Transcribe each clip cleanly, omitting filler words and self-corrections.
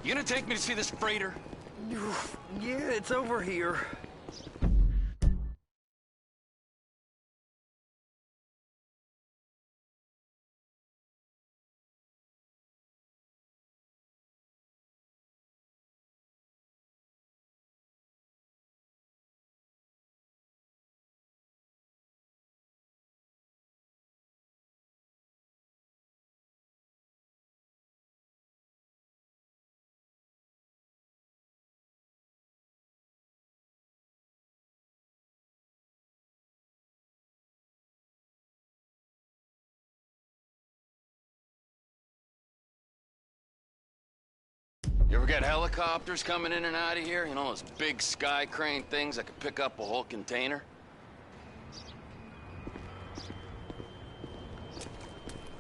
You gonna take me to see this freighter? Yeah, it's over here. You ever get helicopters coming in and out of here? You know, those big sky crane things that could pick up a whole container?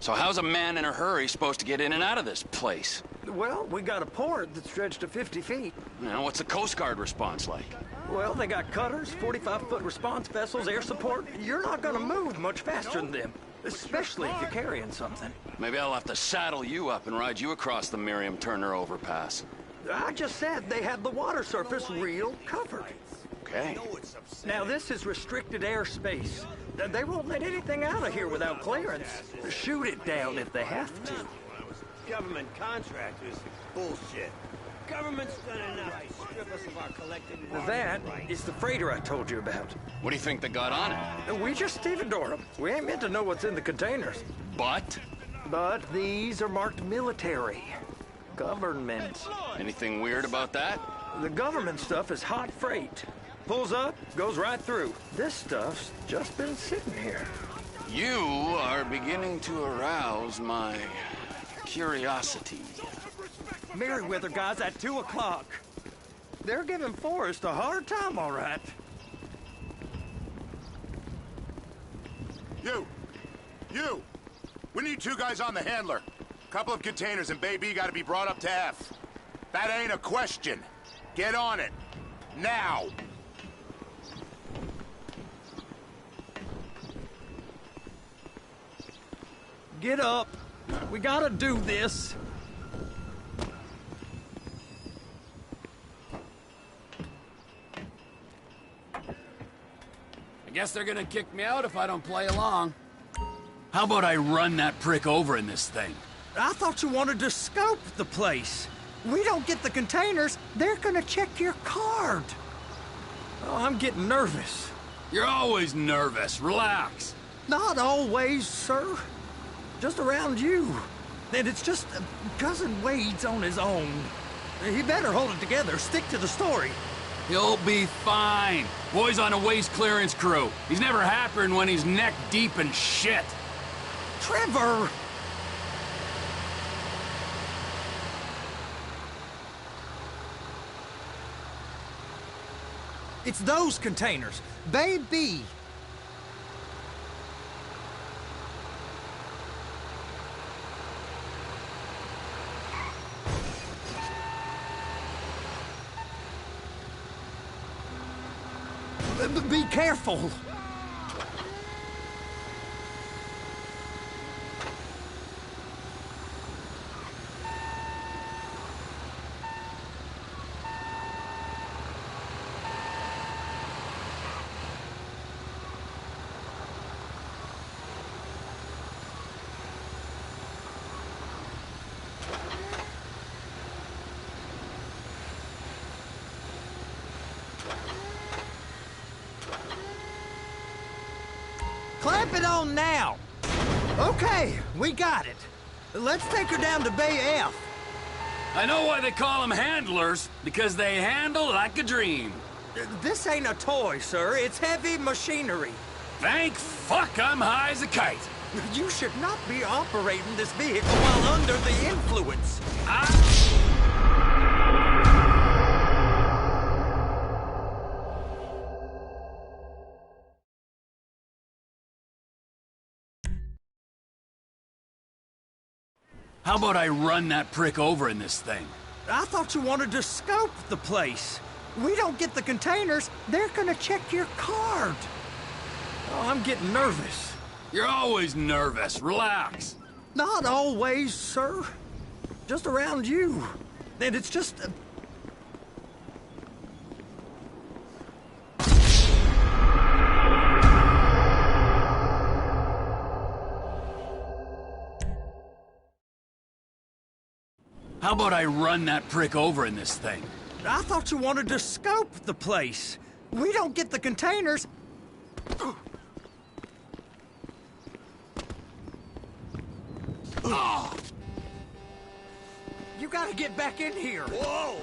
So how's a man in a hurry supposed to get in and out of this place? Well, we got a port that stretched to 50 feet. You know, what's the Coast Guard response like? Well, they got cutters, 45-foot response vessels, air support. You're not gonna move much faster than them, especially if you're carrying something. Maybe I'll have to saddle you up and ride you across the Miriam Turner overpass. I just said they have the water surface real covered. Okay. Now, this is restricted airspace. They won't let anything out of here without clearance. Shoot it down if they have to. Government contractors, bullshit. Government's done enough to strip us of our collective That is the freighter I told you about. What do you think they got on it? We just stevedore them. We ain't meant to know what's in the containers. But? But these are marked military. Government. Anything weird about that? The government stuff is hot freight. Pulls up, goes right through. This stuff's just been sitting here. You are beginning to arouse my curiosity. Merryweather guys at 2 o'clock. They're giving Forrest a hard time, all right. You! We need 2 guys on the handler. Couple of containers and Bay B gotta be brought up to F. That ain't a question. Get on it. Now! Get up. We gotta do this. I guess they're gonna kick me out if I don't play along. How about I run that prick over in this thing? I thought you wanted to scope the place. We don't get the containers, they're gonna check your card. Oh, I'm getting nervous. You're always nervous. Relax. Not always, sir. Just around you. And it's just Cousin Wade's on his own. He better hold it together, stick to the story. You'll be fine. Boy's on a waste clearance crew. He's never happier when he's neck deep in shit. Trevor! It's those containers. Baby! Be careful! Clamp it on now. Okay, we got it. Let's take her down to Bay F. I know why they call them handlers, because they handle like a dream. This ain't a toy, sir. It's heavy machinery. Thank fuck I'm high as a kite. You should not be operating this vehicle while under the influence. How about I run that prick over in this thing? I thought you wanted to scope the place. We don't get the containers, they're gonna check your card. Oh, I'm getting nervous. You're always nervous. Relax. Not always, sir. Just around you. And it's just... How about I run that prick over in this thing? I thought you wanted to scope the place. We don't get the containers. You gotta get back in here. Whoa!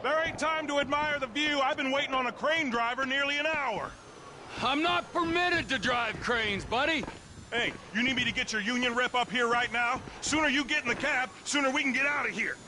There ain't time to admire the view. I've been waiting on a crane driver nearly an hour. I'm not permitted to drive cranes, buddy. Hey, you need me to get your union rep up here right now? Sooner you get in the cab, sooner we can get out of here.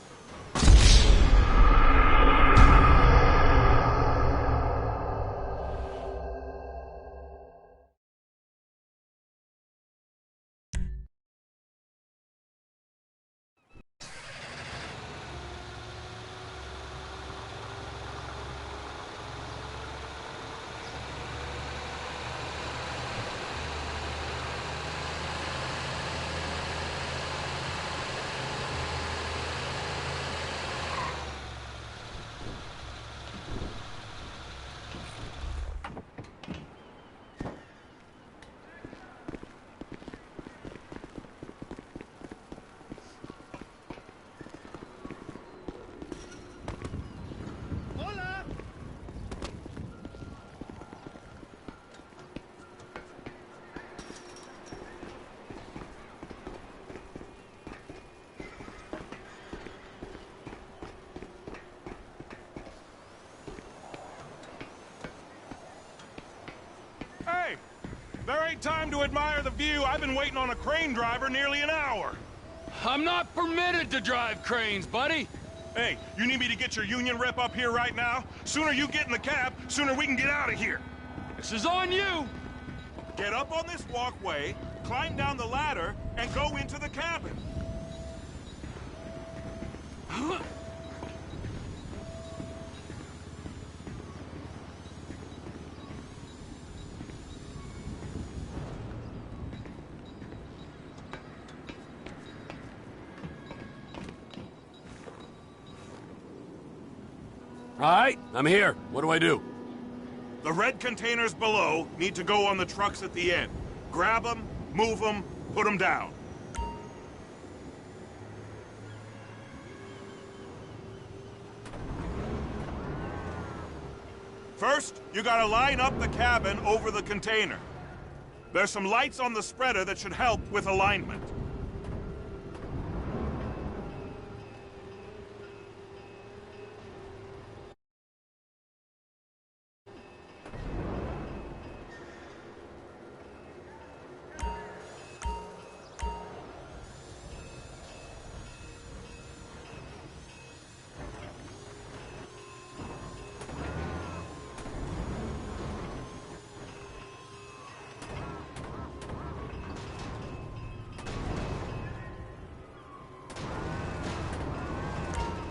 There ain't time to admire the view. I've been waiting on a crane driver nearly an hour. I'm not permitted to drive cranes, buddy. Hey, you need me to get your union rep up here right now? Sooner you get in the cab, sooner we can get out of here. This is on you. Get up on this walkway, climb down the ladder, and go into the cabin. All right, I'm here. What do I do? The red containers below need to go on the trucks at the end. Grab them, move them, put them down. First, you gotta line up the cabin over the container. There's some lights on the spreader that should help with alignment.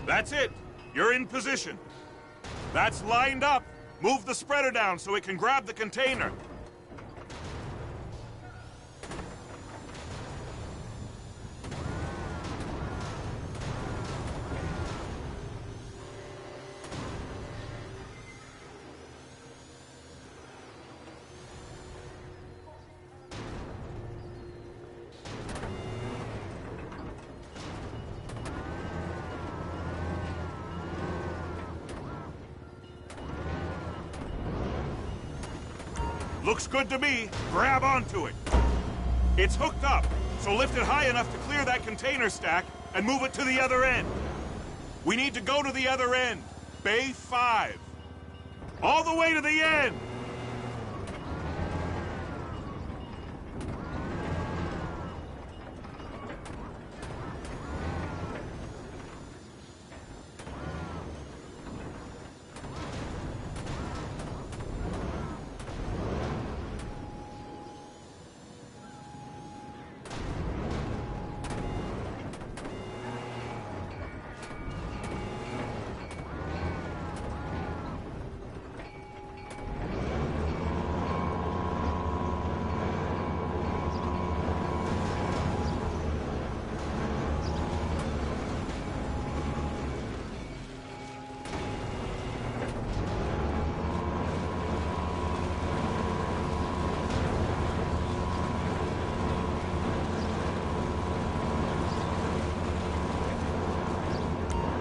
That's it. You're in position. That's lined up. Move the spreader down so it can grab the container. Looks good to me. Grab onto it. It's hooked up, so lift it high enough to clear that container stack and move it to the other end. We need to go to the other end. Bay 5. All the way to the end!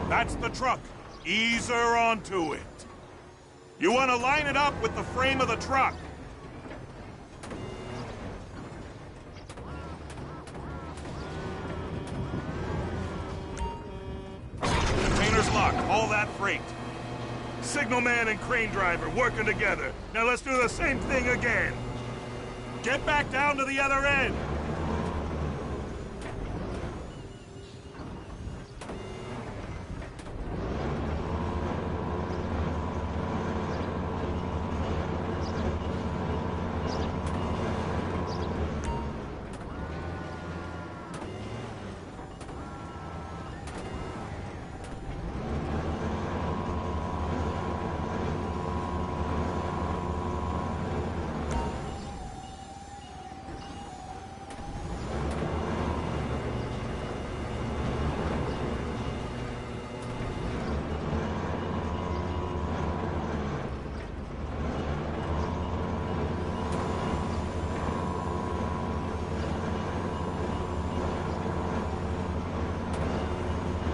That's the truck. Ease her onto it. You want to line it up with the frame of the truck. Container's locked. All that freight. Signalman and crane driver working together. Now let's do the same thing again. Get back down to the other end.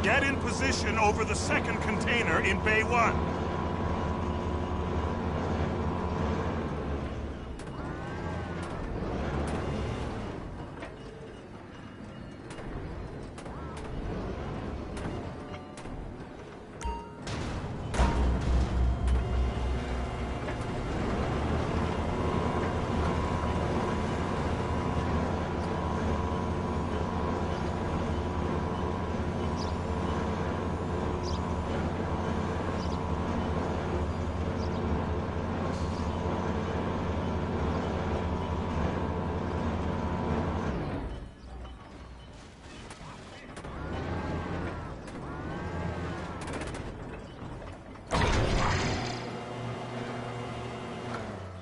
Get in position over the second container in Bay 1.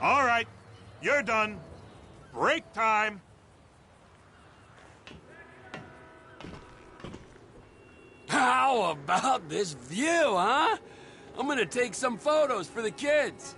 All right, you're done. Break time. How about this view, huh? I'm gonna take some photos for the kids.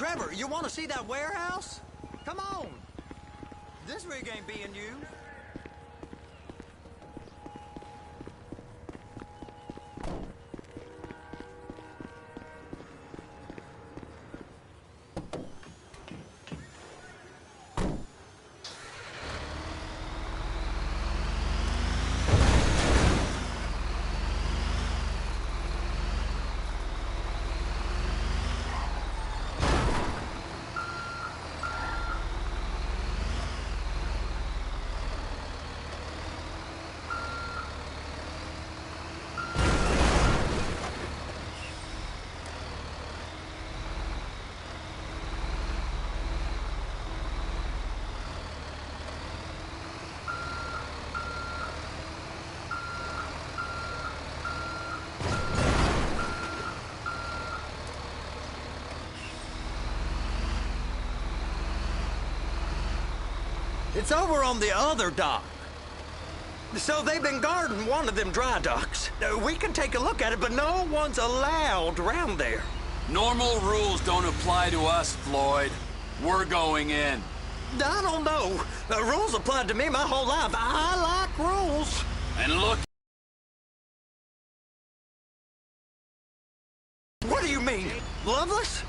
Trevor, you want to see that warehouse? Come on. This rig ain't being used. It's over on the other dock. So they've been guarding one of them dry docks. We can take a look at it, but no one's allowed around there. Normal rules don't apply to us, Floyd. We're going in. I don't know. The rules applied to me my whole life. I like rules. And look... What do you mean? Loveless?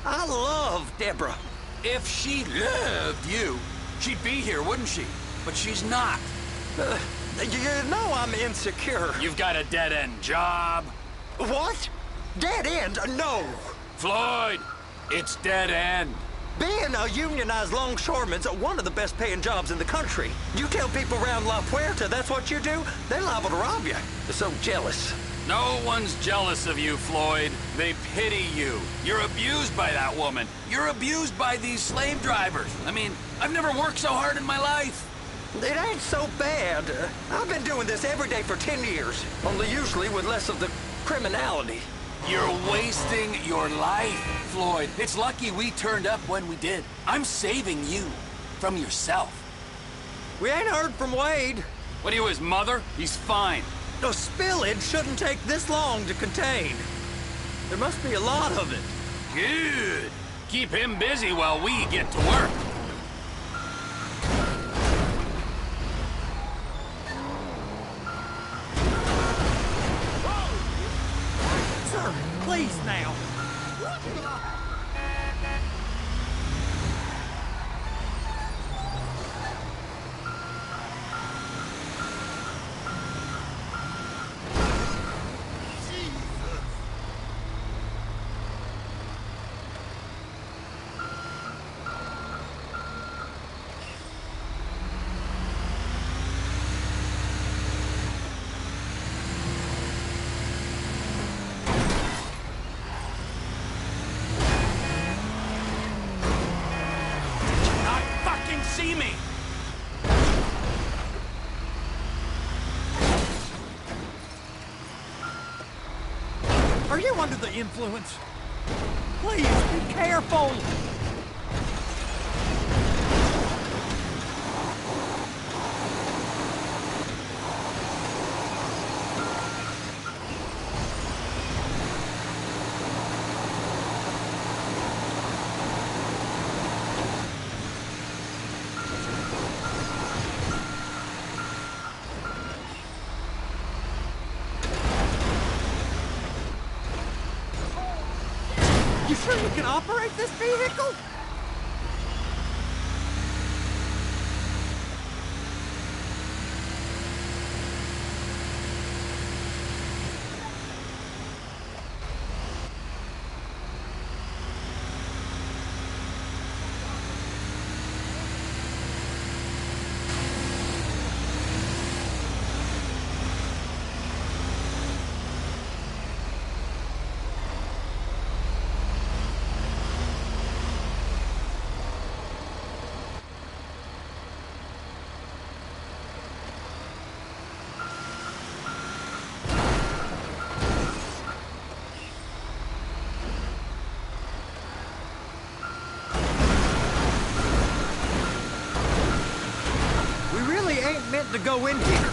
I love Deborah. If she loved you, she'd be here, wouldn't she? But she's not. You know I'm insecure. You've got a dead-end job. What? Dead end? No. Floyd, it's dead end. Being a unionized longshoreman's one of the best paying jobs in the country. You tell people around La Puerta that's what you do, they're liable to rob you. They're so jealous. No one's jealous of you, Floyd. They pity you. You're abused by that woman. You're abused by these slave drivers. I mean, I've never worked so hard in my life. It ain't so bad. I've been doing this every day for 10 years, only usually with less of the criminality. You're wasting your life, Floyd. It's lucky we turned up when we did. I'm saving you from yourself. We ain't heard from Wade. What are you, his mother? He's fine. The spillage shouldn't take this long to contain. There must be a lot of it. Good. Keep him busy while we get to work. Sir, please now. See me! Are you under the influence? Please, be careful! You sure you can operate this vehicle? Ain't meant to go in here.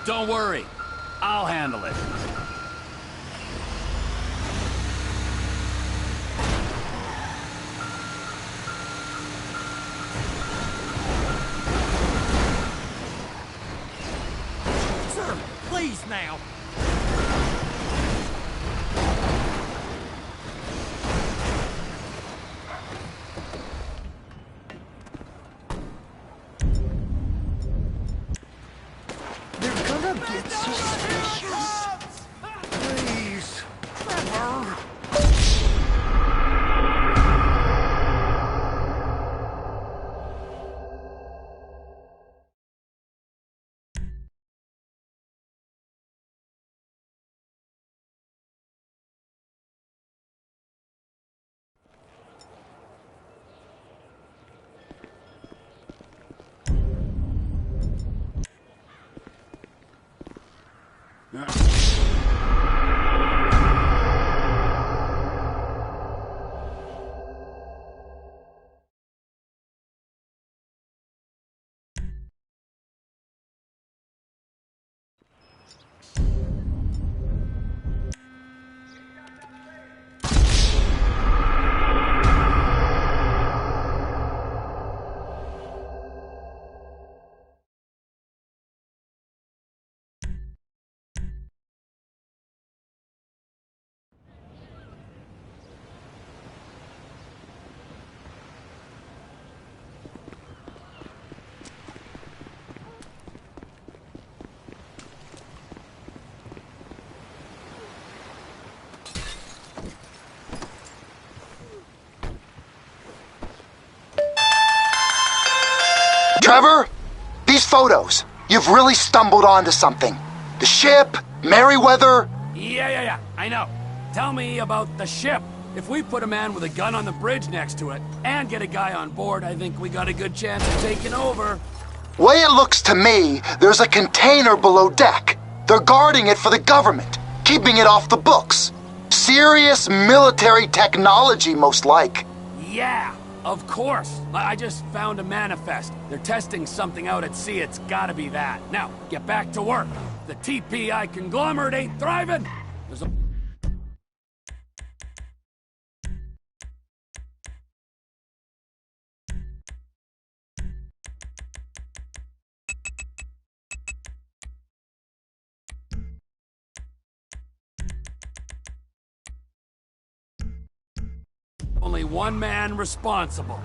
Don't worry. I'll handle it. now. They're gonna get suspicious. Please, Trevor. Trevor, these photos, you've really stumbled onto something. The ship, Merryweather. Yeah, I know. Tell me about the ship. If we put a man with a gun on the bridge next to it and get a guy on board, I think we got a good chance of taking over. Way it looks to me, there's a container below deck. They're guarding it for the government, keeping it off the books. Serious military technology, most like. Yeah, of course. I just found a manifest. They're testing something out at sea. It's gotta be that. Now, get back to work. The TPI conglomerate ain't thriving. There's a... Only one man responsible.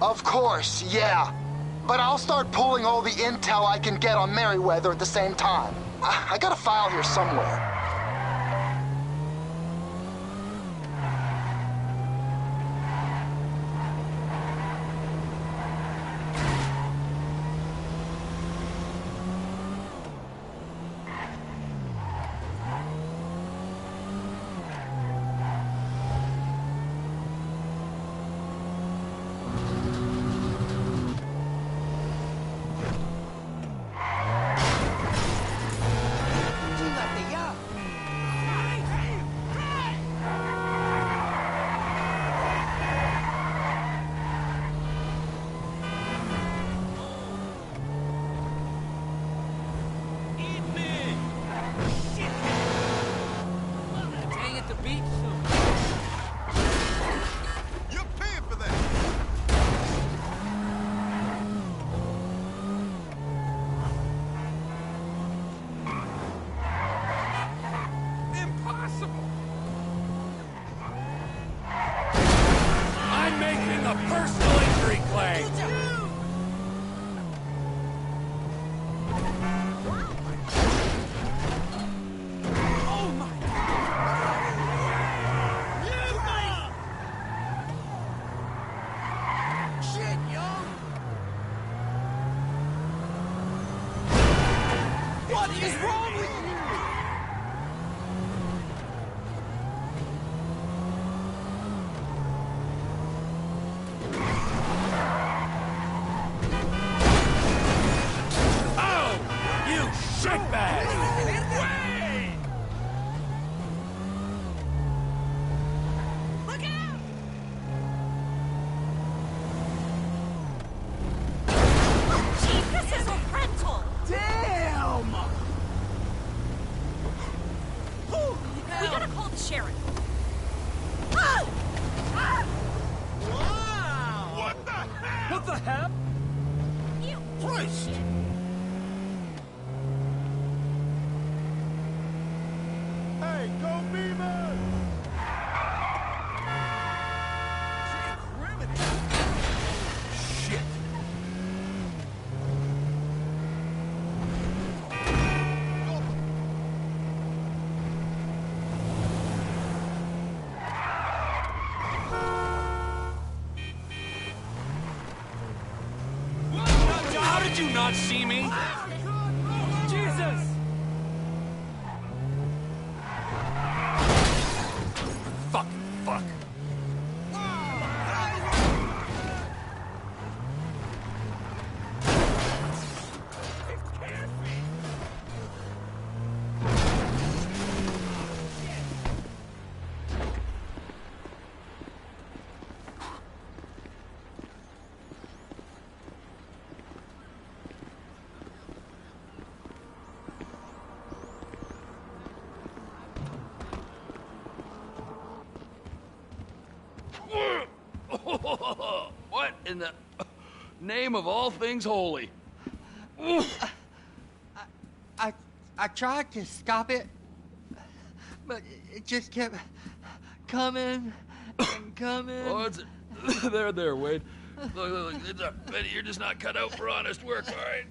Of course, yeah. But I'll start pulling all the intel I can get on Merryweather at the same time. I got a file here somewhere. Personal injury claim. What is wrong with you? Shitbag! Look out! Chief, this is a rental! Damn! How did you not see me? Jesus! Fuck. What in the name of all things holy? I tried to stop it, but it just kept coming and coming. Oh, it's there, Wade. Look, you're just not cut out for honest work, all right?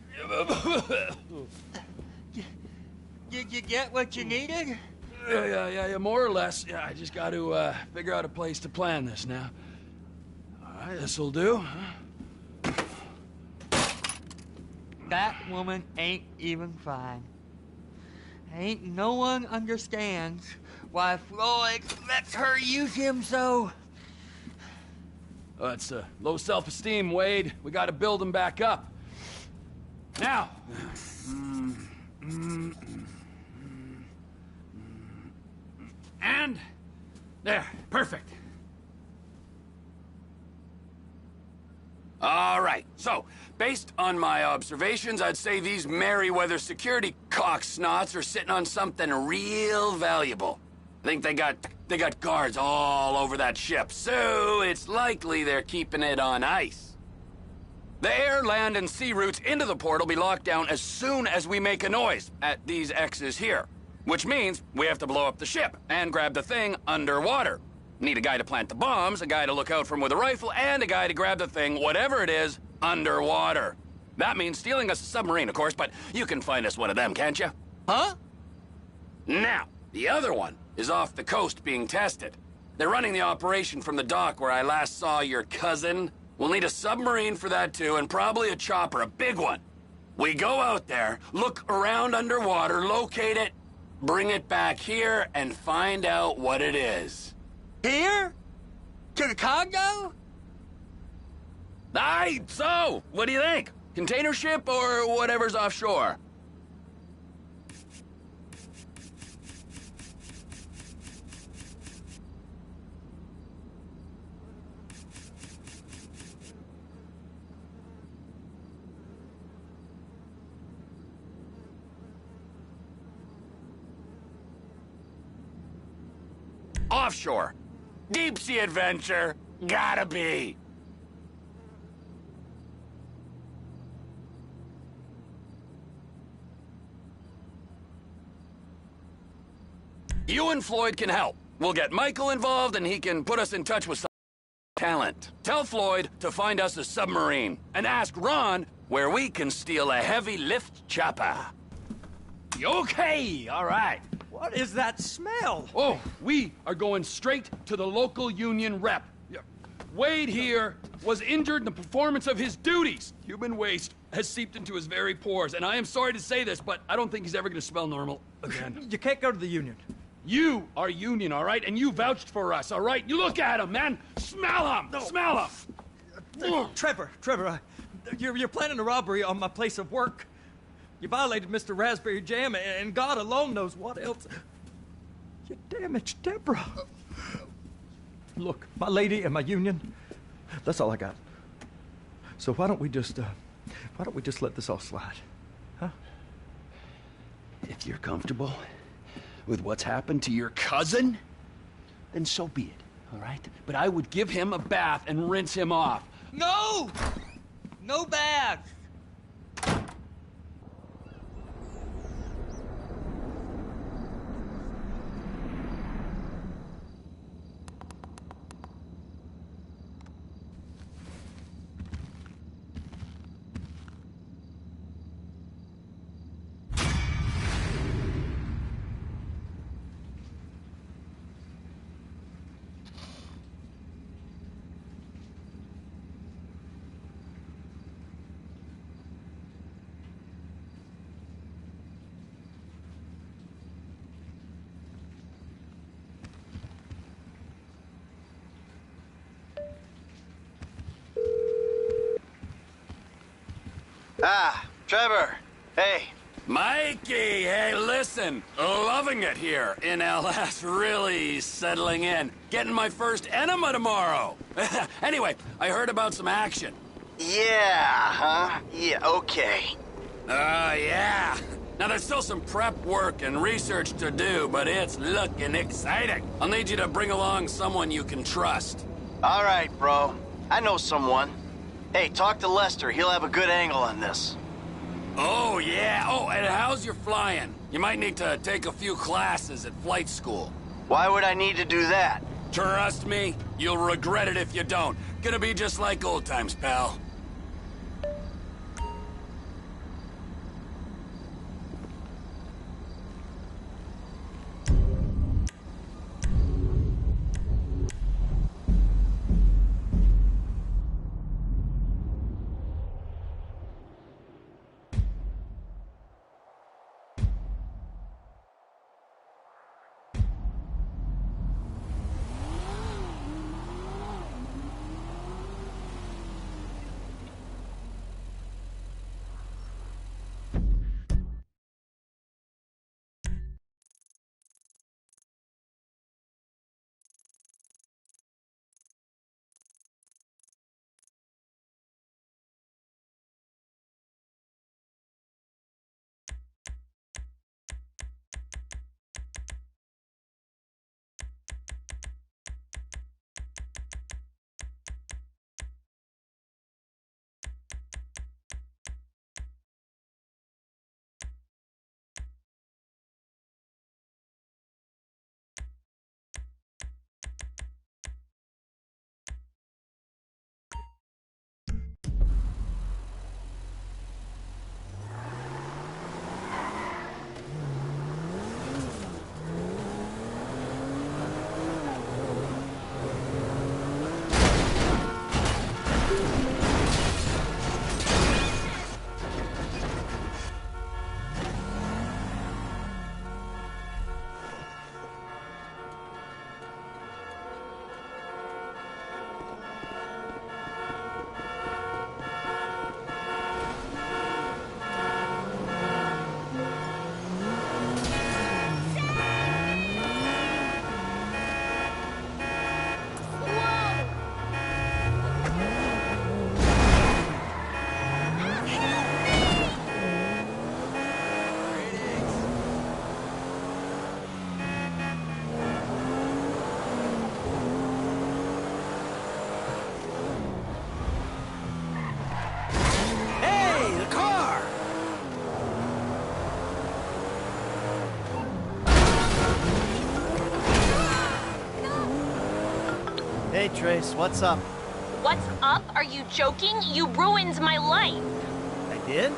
Did you get what you needed? Yeah, more or less. Yeah, I just got to figure out a place to plan this now. All right, this'll do. That woman ain't even fine. Ain't no one understands why Floyd lets her use him so. Oh, that's low self-esteem, Wade. We got to build him back up. Now. And there, perfect. All right, so, based on my observations, I'd say these Merryweather security cocksnots are sitting on something real valuable. I think they got guards all over that ship, so it's likely they're keeping it on ice. The air, land, and sea routes into the port will be locked down as soon as we make a noise at these X's here. Which means we have to blow up the ship and grab the thing underwater. Need a guy to plant the bombs, a guy to look out for him with a rifle, and a guy to grab the thing, whatever it is, underwater. That means stealing us a submarine, of course, but you can find us one of them, can't you? Huh? Now, the other one is off the coast being tested. They're running the operation from the dock where I last saw your cousin. We'll need a submarine for that too, and probably a chopper, a big one. We go out there, look around underwater, locate it, bring it back here, and find out what it is. Here? To the Congo? Aye, so, what do you think? Container ship or whatever's offshore? Offshore. Deep sea adventure. Gotta be. You and Floyd can help. We'll get Michael involved and he can put us in touch with some talent. Tell Floyd to find us a submarine and ask Ron where we can steal a heavy lift chopper. Okay, all right. What is that smell? Oh, we are going straight to the local union rep. Wade here was injured in the performance of his duties. Human waste has seeped into his very pores, and I am sorry to say this, but I don't think he's ever going to smell normal again. You can't go to the union. You are union, all right? And you vouched for us, all right? You look at him, man. Smell him. No. Smell him. Trevor, you're planning a robbery on my place of work. You violated Mr. Raspberry Jam, and God alone knows what else. You damaged Deborah. Look, my lady and my union, that's all I got. So why don't we just let this all slide, huh? If you're comfortable with what's happened to your cousin, then so be it, all right? But I would give him a bath and rinse him off. No! No baths! Ah, Trevor. Hey. Mikey, hey, listen. Loving it here in LS. Really settling in. Getting my first enema tomorrow. Anyway, I heard about some action. Yeah, huh? Yeah, okay. Yeah. Now, there's still some prep work and research to do, but it's looking exciting. I'll need you to bring along someone you can trust. All right, bro. I know someone. Hey, talk to Lester. He'll have a good angle on this. Oh, yeah. Oh, and how's your flying? You might need to take a few classes at flight school. Why would I need to do that? Trust me, you'll regret it if you don't. Gonna be just like old times, pal. Hey, Trace, what's up? What's up? Are you joking? You ruined my life. I did?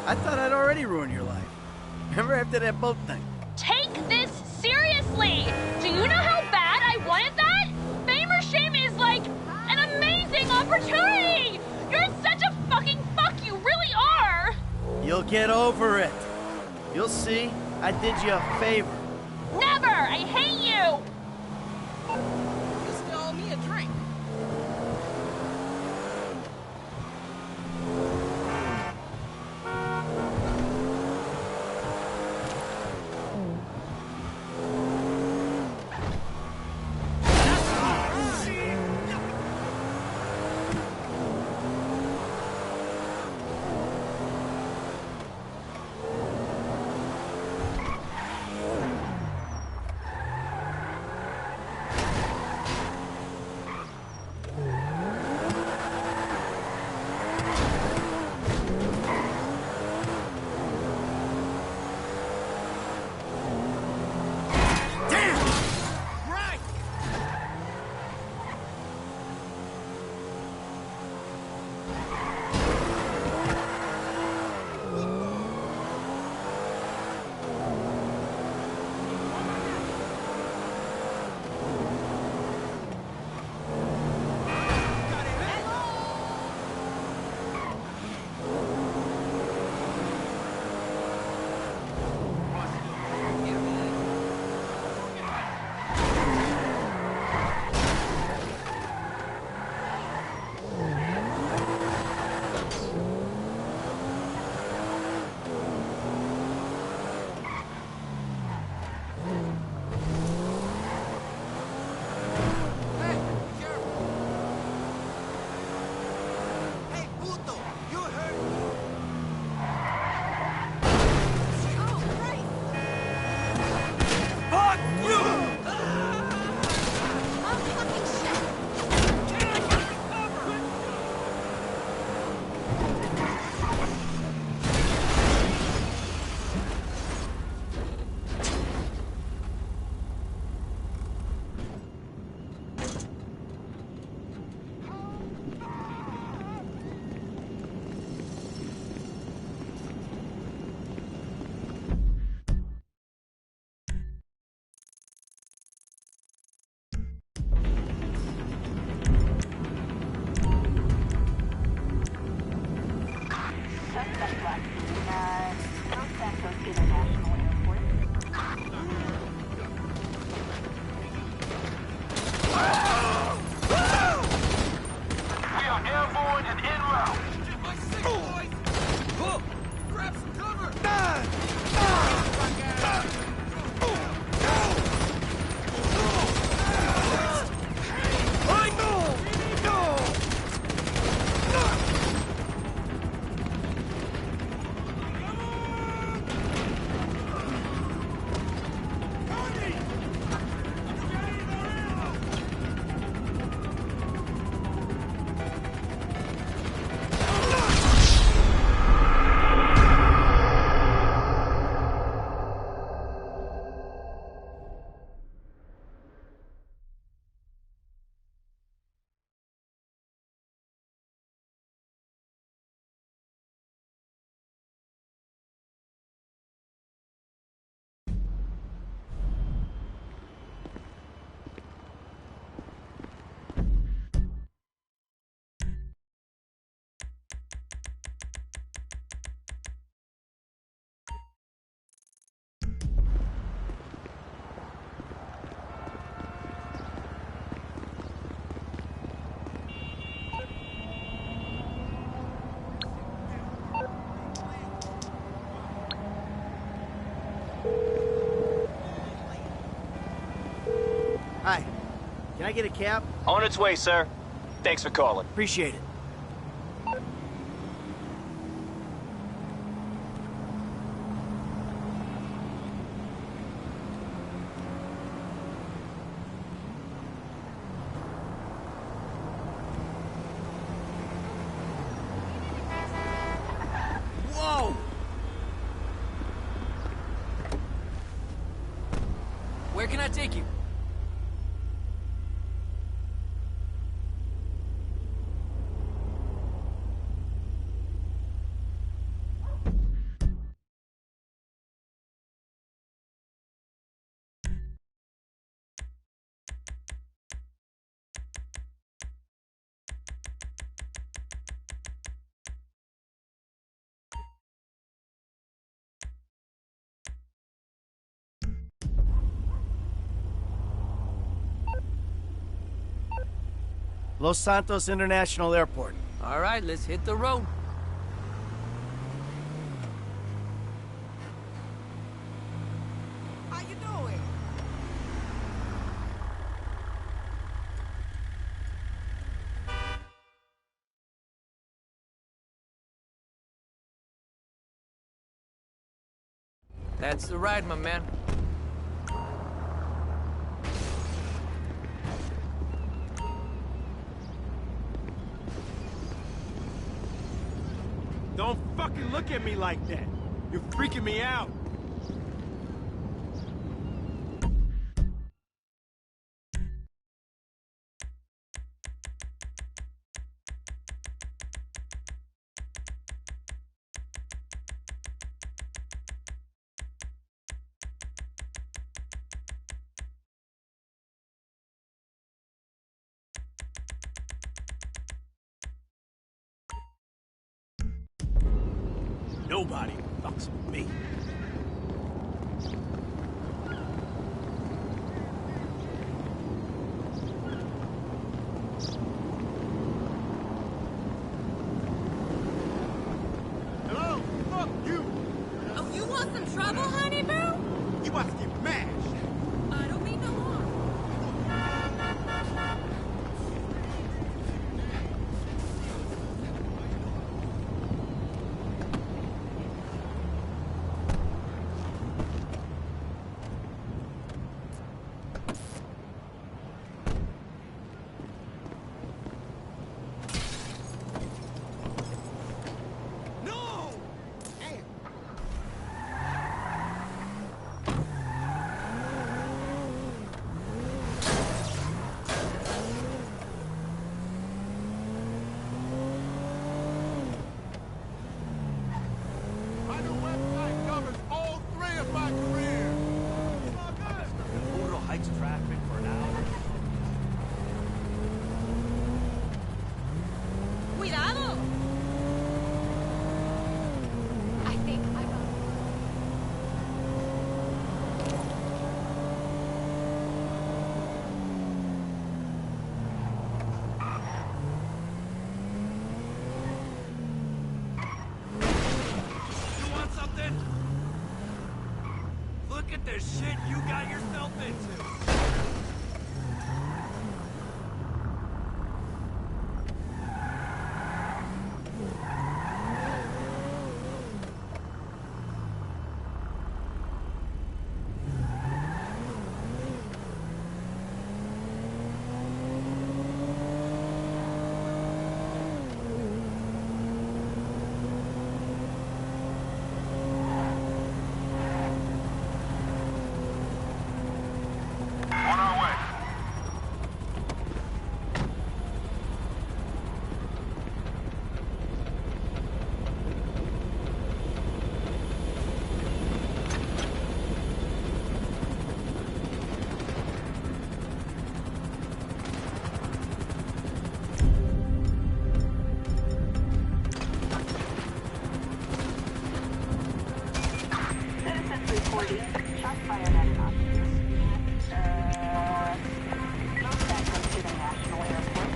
I thought I'd already ruined your life. Remember after that boat thing? Take this seriously. Do you know how bad I wanted that? Fame or shame is like an amazing opportunity. You're such a fucking fuck. You really are. You'll get over it. You'll see. I did you a favor. Never. I hate you. You still owe me a drink. Hi. Can I get a cab? On its way, sir. Thanks for calling. Appreciate it. Whoa! Where can I take you? Los Santos International Airport. All right, let's hit the road. How you doing? That's the ride, my man. Don't fucking look at me like that. You're freaking me out. Nobody fucks with me. Hello? Fuck you! Oh, you want some trouble, honey boo? You about to get mashed. I don't mean no harm. My new website covers all three of my careers. Orbital Heights traffic for an hour. Cuidado! I think I got You want something? Look at the shit you got yourself into. On our way. Citizens reporting shots fired at an officer. Los Santos International Airport.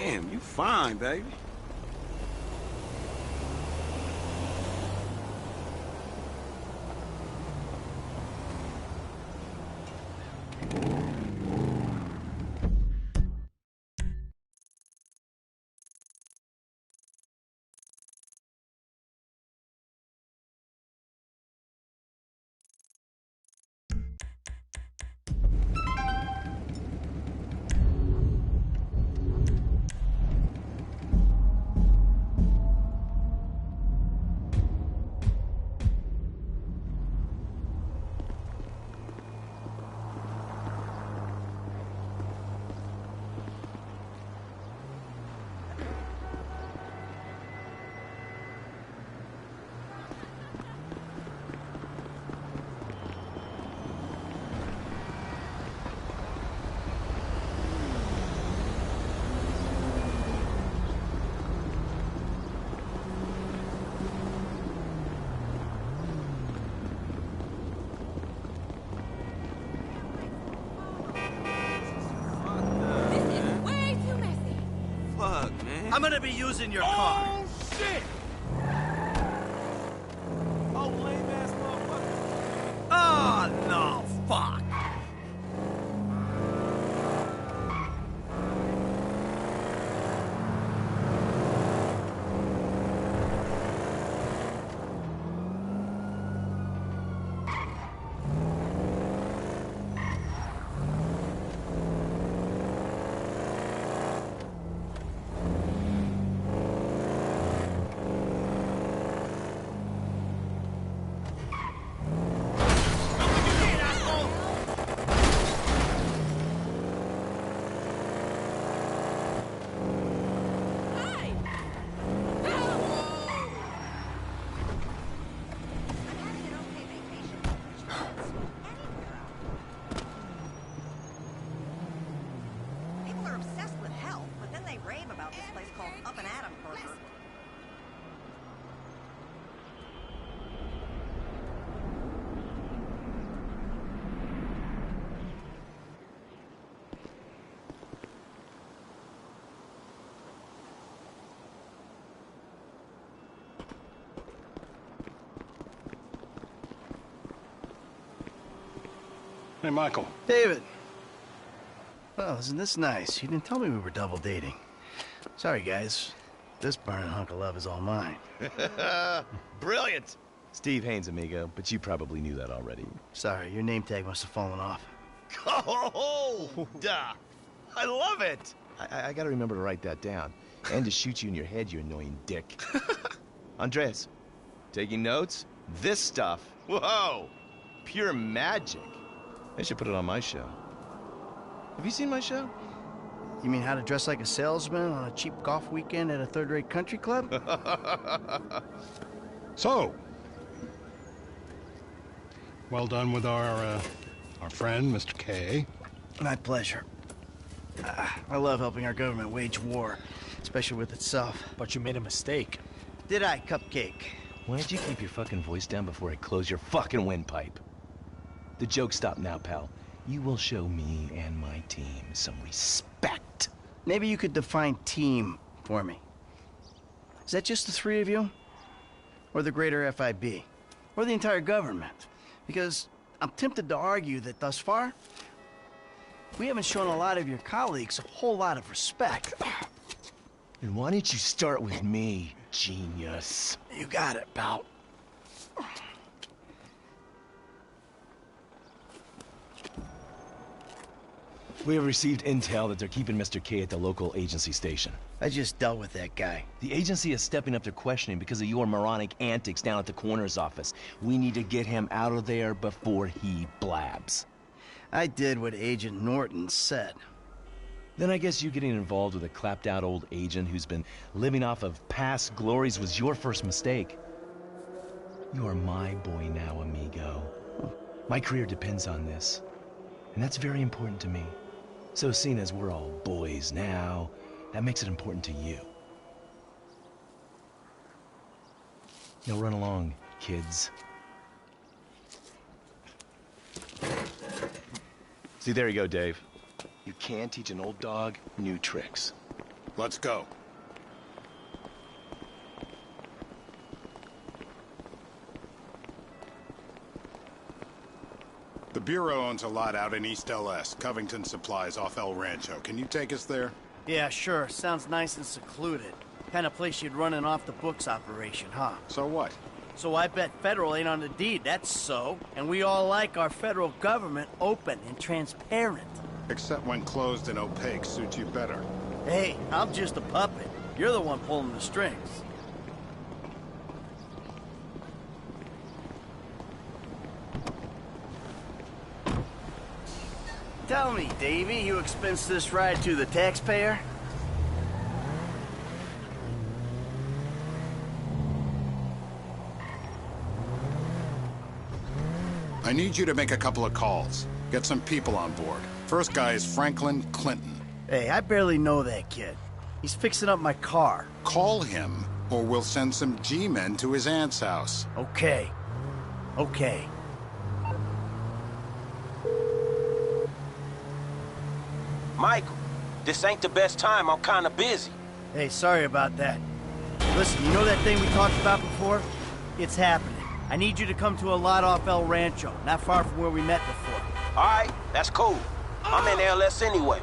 Damn, you fine, baby. I'm gonna be using your car. Oh, shit! Oh, lame-ass motherfucker. Oh, no, fuck. Hey, Michael. David. Well, isn't this nice? You didn't tell me we were double dating. Sorry, guys. This burning hunk of love is all mine. Brilliant! Steve Haynes, amigo, but you probably knew that already. Sorry, your name tag must have fallen off. Oh, duh! I love it! I gotta remember to write that down. And to shoot you in your head, you annoying dick. Andreas, taking notes? This stuff, whoa! Pure magic. I should put it on my show. Have you seen my show? You mean How to Dress Like a Salesman on a cheap golf weekend at a third-rate country club? So, well done with our friend, Mr. K. My pleasure. I love helping our government wage war, especially with itself. But you made a mistake. Did I, Cupcake? Why don't you keep your fucking voice down before I close your fucking windpipe? The joke stopped now, pal. You will show me and my team some respect. Maybe you could define team for me. Is that just the three of you? Or the greater FIB? Or the entire government? Because I'm tempted to argue that thus far, we haven't shown a lot of your colleagues a whole lot of respect. And why don't you start with me, genius? You got it, pal. We have received intel that they're keeping Mr. K at the local agency station. I just dealt with that guy. The agency is stepping up their questioning because of your moronic antics down at the coroner's office. We need to get him out of there before he blabs. I did what Agent Norton said. Then I guess you getting involved with a clapped-out old agent who's been living off of past glories was your first mistake. You are my boy now, amigo. My career depends on this, and that's very important to me. So seeing as we're all boys now, that makes it important to you. Now run along, kids. See, there you go, Dave. You can teach an old dog new tricks. Let's go. The Bureau owns a lot out in East LS, Covington Supplies off El Rancho. Can you take us there? Yeah, sure. Sounds nice and secluded. Kind of place you'd run an off-the-books operation, huh? So what? So I bet federal ain't on the deed, that's so. And we all like our federal government open and transparent. Except when closed and opaque suits you better. Hey, I'm just a puppet. You're the one pulling the strings. Tell me, Davy, you expense this ride to the taxpayer? I need you to make a couple of calls. Get some people on board. First guy is Franklin Clinton. Hey, I barely know that kid. He's fixing up my car. Call him, or we'll send some G-men to his aunt's house. Okay. Okay. Michael, this ain't the best time. I'm kinda busy. Hey, sorry about that. Listen, you know that thing we talked about before? It's happening. I need you to come to a lot off El Rancho, not far from where we met before. All right, that's cool. I'm in LS anyway.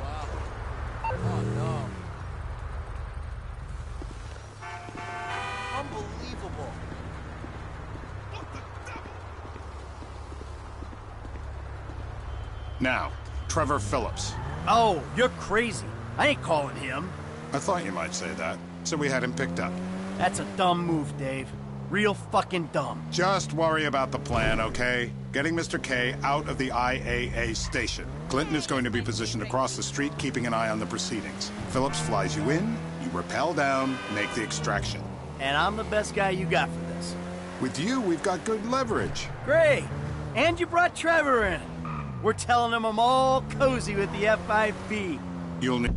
Oh, no. Unbelievable. Now, Trevor Phillips. Oh, you're crazy. I ain't calling him. I thought you might say that, so we had him picked up. That's a dumb move, Dave. Real fucking dumb. Just worry about the plan, okay? Getting Mr. K out of the IAA station. Clinton is going to be positioned across the street, keeping an eye on the proceedings. Phillips flies you in, you rappel down, make the extraction. And I'm the best guy you got for this. With you, we've got good leverage. Great. And you brought Trevor in. We're telling him I'm all cozy with the FIB. You'll need